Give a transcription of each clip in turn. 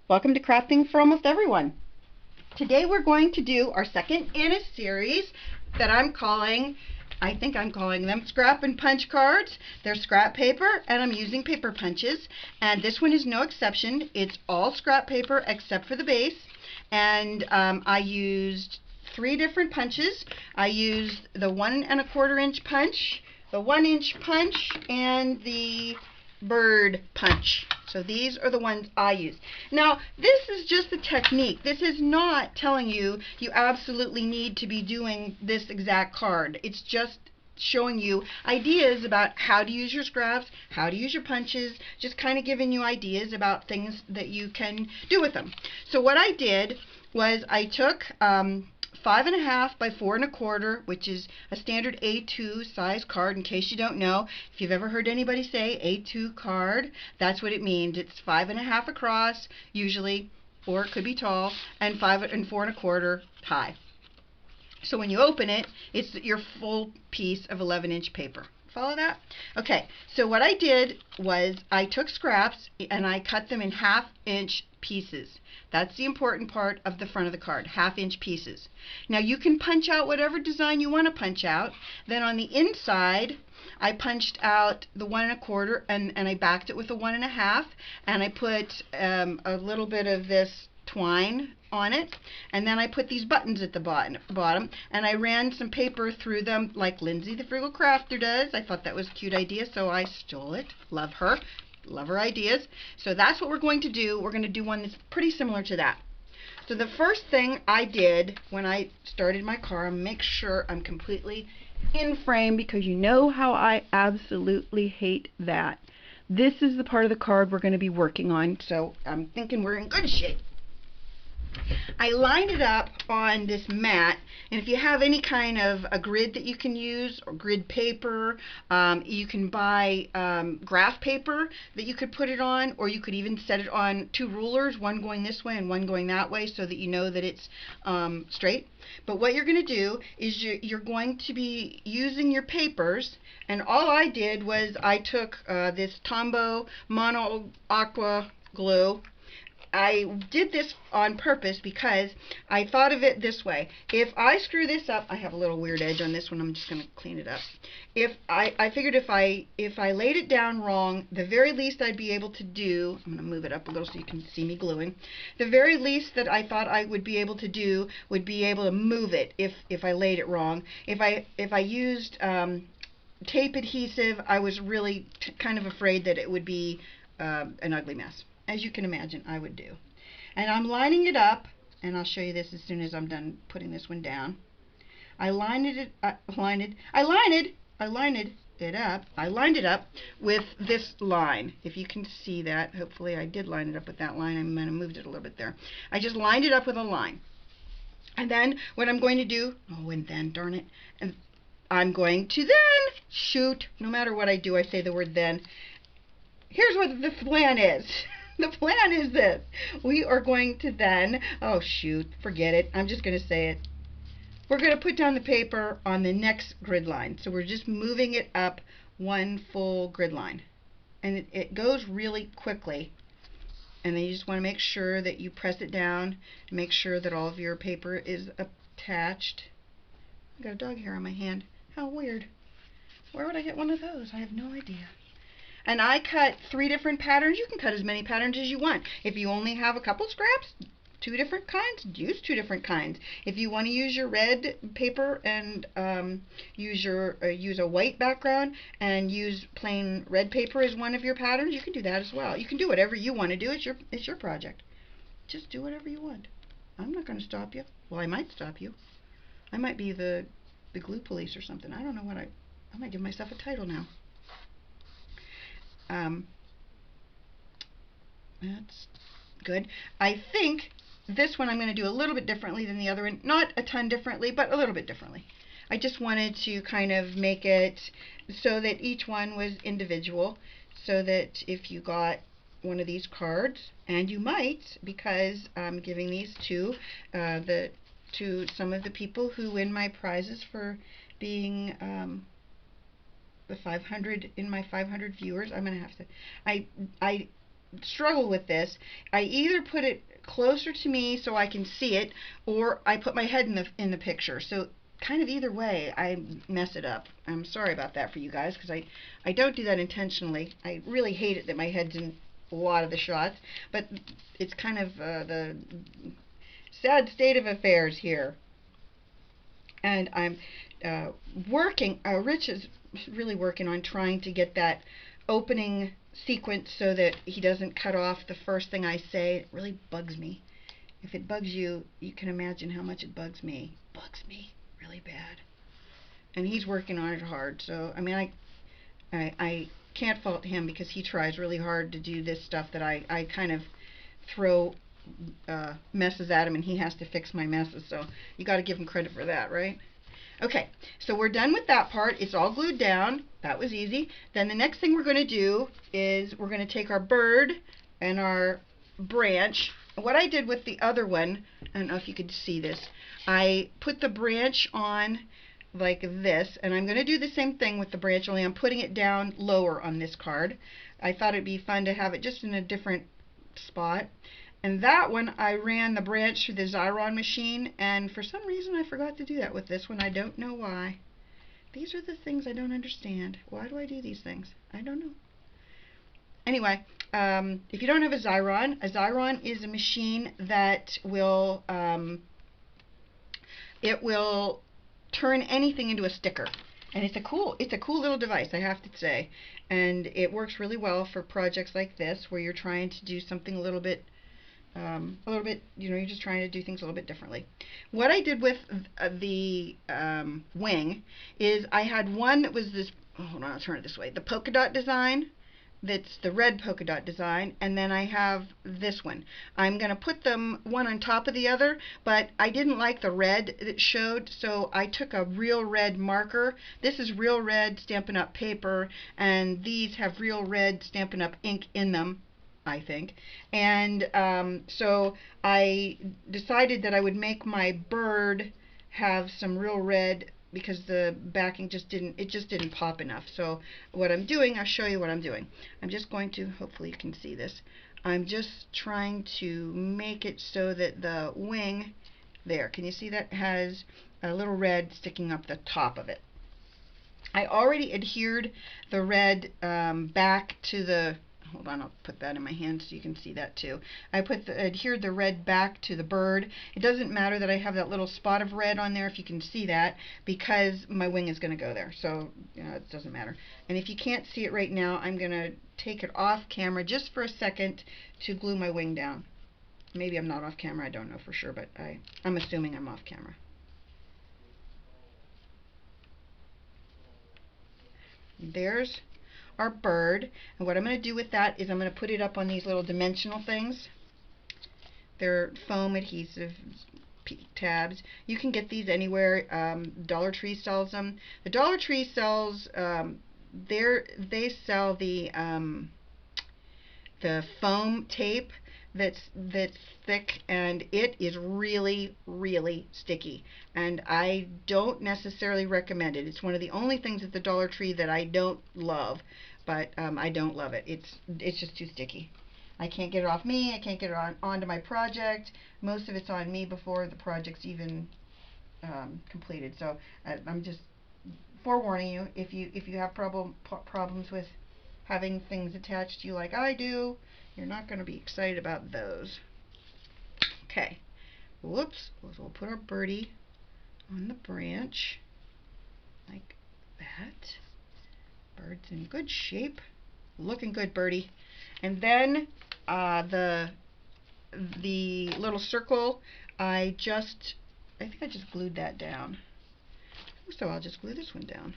Welcome to Crafting for Almost Everyone. Today we're going to do our second in a series that I think I'm calling them scrap and punch cards. They're scrap paper and I'm using paper punches, and this one is no exception. It's all scrap paper except for the base, and I used 3 different punches. I used the 1 1/4 inch punch, the 1 inch punch, and the bird punch. So these are the ones I use. Now, this is just the technique. This is not telling you you absolutely need to be doing this exact card. It's just showing you ideas about how to use your scraps, how to use your punches, just kind of giving you ideas about things that you can do with them. So what I did was I took 5.5 by 4 1/4, which is a standard A2 size card. In case you don't know, if you've ever heard anybody say A2 card, that's what it means. It's 5.5 across, usually, or it could be tall, and 4 1/4 high. So when you open it, it's your full piece of 11-inch paper. Follow that? Okay, so what I did was I took scraps and I cut them in 1/2 inch pieces. That's the important part of the front of the card, 1/2 inch pieces. Now you can punch out whatever design you want to punch out. Then on the inside, I punched out the 1 1/4 and I backed it with a 1 1/2, and I put a little bit of this twine on it, and then I put these buttons at the bottom, and I ran some paper through them like Lindsay the Frugal Crafter does. I thought that was a cute idea, so I stole it. Love her. Love her ideas. So that's what we're going to do. We're going to do one that's pretty similar to that. So the first thing I did when I started my card, make sure I'm completely in frame, because you know how I absolutely hate that. This is the part of the card we're going to be working on, so I'm thinking we're in good shape. I lined it up on this mat, and if you have any kind of a grid that you can use, or grid paper, you can buy graph paper that you could put it on, or you could even set it on 2 rulers, one going this way and one going that way, so that you know that it's straight. But what you're going to do is you're going to be using your papers, and all I did was I took this Tombow Mono Aqua glue. I did this on purpose because I thought of it this way. If I screw this up, I have a little weird edge on this one. I'm just going to clean it up. I figured if I laid it down wrong, the very least I'd be able to do, I'm going to move it up a little so you can see me gluing. The very least that I thought I would be able to do would be able to move it if I laid it wrong. If I used tape adhesive, I was really kind of afraid that it would be an ugly mess, as you can imagine I would do. And I'm lining it up, and I'll show you this as soon as I'm done putting this one down. I lined it up with this line. If you can see that, hopefully I did line it up with that line. I might have moved it a little bit there. I just lined it up with a line. And then what I'm going to do, darn it, and I'm going to then shoot. No matter what I do, I say the word then. Here's what the plan is. The plan is this. We are going to then, oh shoot, forget it. I'm just going to say it. We're going to put down the paper on the next grid line. So we're just moving it up 1 full grid line. And it goes really quickly. And then you just want to make sure that you press it down. Make sure that all of your paper is attached. I've got a dog hair on my hand. How weird. Where would I get one of those? I have no idea. And I cut 3 different patterns. You can cut as many patterns as you want. If you only have a couple scraps, 2 different kinds, use 2 different kinds. If you want to use your red paper and use a white background and use plain red paper as one of your patterns, you can do that as well. You can do whatever you want to do. It's your project. Just do whatever you want. I'm not going to stop you. Well, I might stop you. I might be the glue police or something. I don't know what I might give myself a title now. That's good. I think this one I'm going to do a little bit differently than the other one. Not a ton differently, but a little bit differently. I just wanted to kind of make it so that each one was individual, so that if you got one of these cards, and you might, because I'm giving these to some of the people who win my prizes for being the 500 in my 500 viewers. I'm gonna have to. I struggle with this. I either put it closer to me so I can see it, or I put my head in the picture. So kind of either way, I mess it up. I'm sorry about that for you guys, because I don't do that intentionally. I really hate it that my head's in a lot of the shots, but it's kind of the sad state of affairs here. And I'm working, Rich is really working on trying to get that opening sequence so that he doesn't cut off the first thing I say. It really bugs me. If it bugs you, you can imagine how much it bugs me. It bugs me really bad. And he's working on it hard. So, I mean, I can't fault him, because he tries really hard to do this stuff that I kind of throw messes at him, and he has to fix my messes. So you got to give him credit for that, right? Okay, so we're done with that part. It's all glued down. That was easy. Then the next thing we're going to do is we're going to take our bird and our branch. What I did with the other one, I don't know if you could see this, I put the branch on like this, and I'm going to do the same thing with the branch, only I'm putting it down lower on this card. I thought it'd be fun to have it just in a different spot. And that one, I ran the branch through the Xyron machine, and for some reason I forgot to do that with this one. I don't know why. These are the things I don't understand. Why do I do these things? I don't know. Anyway, if you don't have a Xyron is a machine that will, it will turn anything into a sticker. And it's a cool little device, I have to say. And it works really well for projects like this, where you're trying to do something a little bit, you know, you're just trying to do things a little bit differently. What I did with the wing is I had one that was this, oh, hold on, I'll turn it this way, the polka dot design. That's the red polka dot design, and then I have this one. I'm going to put them one on top of the other, but I didn't like the red that showed, so I took a real red marker. This is real red Stampin' Up paper, and these have real red Stampin' Up ink in them, I think. And so I decided that I would make my bird have some real red, because the backing just didn't pop enough. So what I'm doing, I'll show you what I'm doing. I'm just going to, hopefully you can see this, I'm just trying to make it so that the wing there, can you see that, has a little red sticking up the top of it. I already adhered the red back to the, hold on, I'll put that in my hand so you can see that too. I adhered the red back to the bird. It doesn't matter that I have that little spot of red on there, if you can see that, because my wing is going to go there. So, you know, it doesn't matter. And if you can't see it right now, I'm going to take it off camera just for a second to glue my wing down. Maybe I'm not off camera, I don't know for sure, but I'm assuming I'm off camera. There's our bird, and what I'm going to do with that is I'm going to put it up on these little dimensional things. They're foam adhesive tabs. You can get these anywhere. Dollar Tree sells them. The Dollar Tree sells, they sell the foam tape that's thick, and it is really, really sticky, and I don't necessarily recommend it. It's one of the only things at the Dollar Tree that I don't love, but I don't love it. It's just too sticky. I can't get it off me. I can't get it onto my project. Most of it's on me before the project's even completed. So I'm just forewarning you, if you have problems with having things attached to you like I do, you're not going to be excited about those. Okay, whoops, we'll put our birdie on the branch like that. Bird's in good shape, looking good, birdie. And then the little circle, I think I just glued that down. So I'll just glue this one down.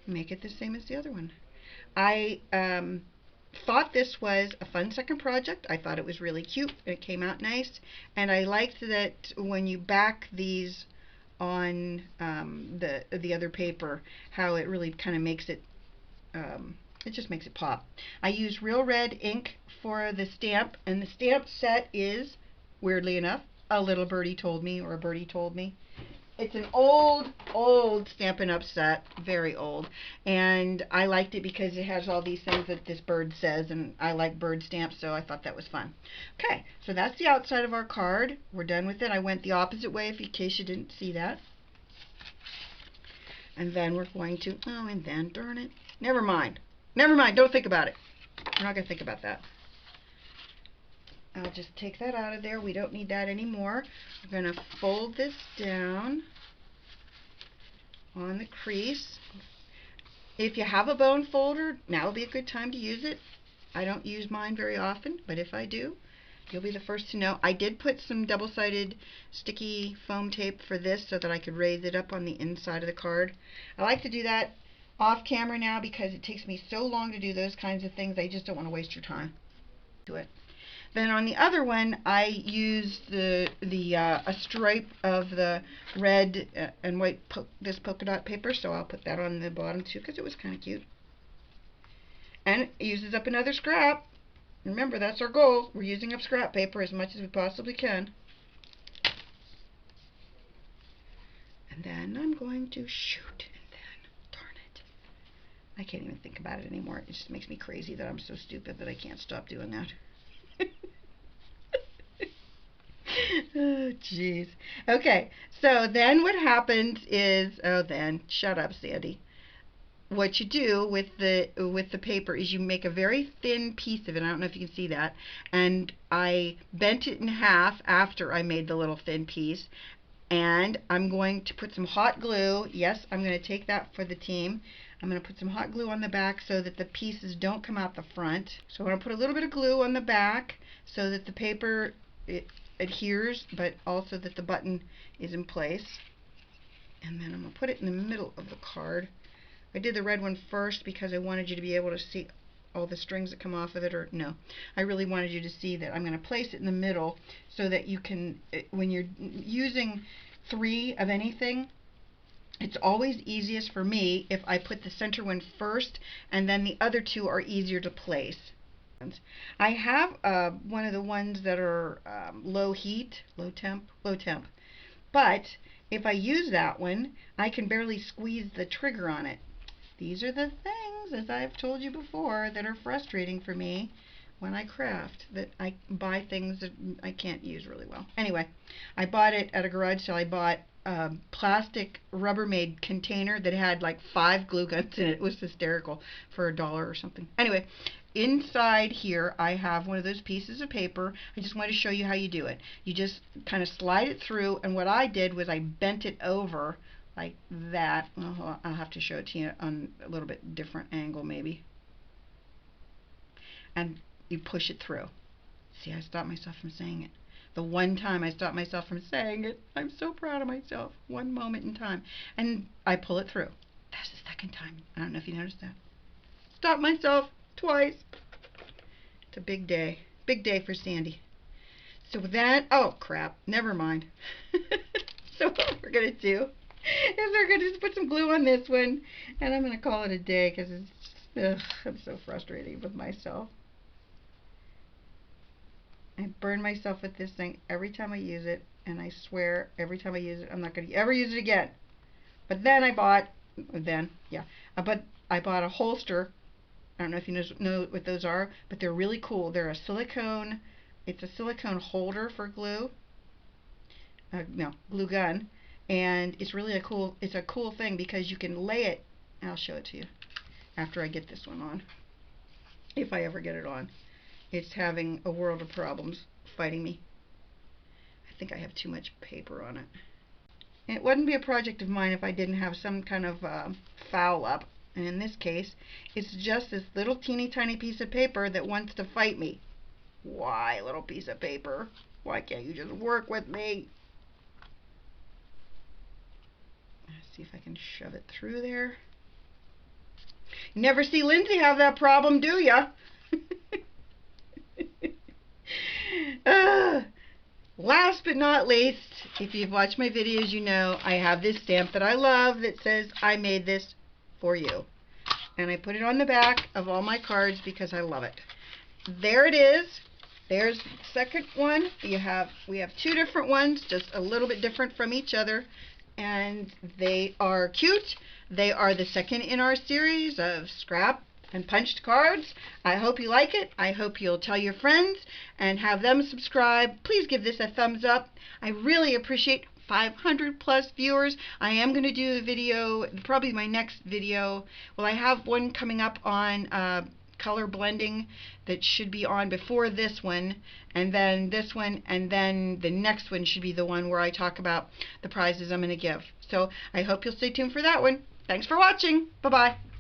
Make it the same as the other one. I thought this was a fun second project. I thought it was really cute. It came out nice. And I liked that when you back these on the other paper, how it really kind of makes it, it just makes it pop. I used real red ink for the stamp, and the stamp set is, weirdly enough, a Little Birdie Told Me, or a Birdie Told Me. It's an old Stampin' Up set, very old, and I liked it because it has all these things that this bird says, and I like bird stamps, so I thought that was fun. Okay, so that's the outside of our card. We're done with it. I went the opposite way in case you didn't see that. And then we're going to, oh, and then, darn it. Never mind. Never mind, don't think about it. We're not going to think about that. I'll just take that out of there. We don't need that anymore. We're going to fold this down on the crease. If you have a bone folder, now would be a good time to use it. I don't use mine very often, but if I do, you'll be the first to know. I did put some double-sided sticky foam tape for this so that I could raise it up on the inside of the card. I like to do that off camera now because it takes me so long to do those kinds of things. I just don't want to waste your time. Do it. Then on the other one, I used a stripe of the red and white this polka dot paper, so I'll put that on the bottom too because it was kind of cute. And it uses up another scrap. Remember, that's our goal. We're using up scrap paper as much as we possibly can. And then I'm going to shoot, and then, darn it, I can't even think about it anymore. It just makes me crazy that I'm so stupid that I can't stop doing that. Oh, jeez. Okay, so then what happens is, oh, then, shut up, Sandy. What you do with the paper is you make a very thin piece of it. I don't know if you can see that. And I bent it in half after I made the little thin piece. And I'm going to put some hot glue. Yes, I'm going to take that for the team. I'm going to put some hot glue on the back so that the pieces don't come out the front. So I'm going to put a little bit of glue on the back so that the paper adheres, but also that the button is in place. And then I'm going to put it in the middle of the card. I did the red one first because I wanted you to be able to see all the strings that come off of it, or no, I really wanted you to see that I'm going to place it in the middle so that you can, when you're using 3 of anything, it's always easiest for me if I put the center one first and then the other 2 are easier to place. I have one of the ones that are low heat, low temp, but if I use that one, I can barely squeeze the trigger on it. These are the things, as I've told you before, that are frustrating for me when I craft, that I buy things that I can't use really well. Anyway, I bought it at a garage sale. I bought a plastic Rubbermaid container that had like 5 glue guns in it. It was hysterical for $1 or something. Anyway, inside here I have one of those pieces of paper. I just wanted to show you how you do it. You just kind of slide it through, and what I did was I bent it over like that. I'll have to show it to you on a little bit different angle maybe. And you push it through. See, I stopped myself from saying it. The one time I stopped myself from saying it, I'm so proud of myself. One moment in time. And I pull it through. That's the second time. I don't know if you noticed that. Stopped myself twice. It's a big day. Big day for Sandy. So with that, oh crap, never mind. So what we're going to do is we're going to just put some glue on this one, and I'm going to call it a day because it's, I'm so frustrated with myself. I burn myself with this thing every time I use it, and I swear every time I use it I'm not going to ever use it again. But then I bought a holster. I don't know if you know what those are, but they're really cool. They're a silicone, it's a silicone holder for glue. Glue gun. And it's really a cool thing because you can lay it. I'll show it to you after I get this one on, if I ever get it on. It's having a world of problems fighting me. I think I have too much paper on it. And it wouldn't be a project of mine if I didn't have some kind of foul up. And in this case, it's just this little teeny tiny piece of paper that wants to fight me. Why, little piece of paper? Why can't you just work with me? Let's see if I can shove it through there. You never see Lindsay have that problem, do ya? Last but not least, if you've watched my videos, you know I have this stamp that I love that says, I made this for you. And I put it on the back of all my cards because I love it. There it is. There's the second one. We have 2 different ones, just a little bit different from each other. and they are cute. They are the second in our series of scrap and punched cards. I hope you like it. I hope you'll tell your friends and have them subscribe. Please give this a thumbs up. I really appreciate 500 plus viewers. I am going to do a video, probably my next video. Well, I have one coming up on color blending that should be on before this one, and then this one, and then the next one should be the one where I talk about the prizes I'm going to give. So I hope you'll stay tuned for that one. Thanks for watching. Bye-bye.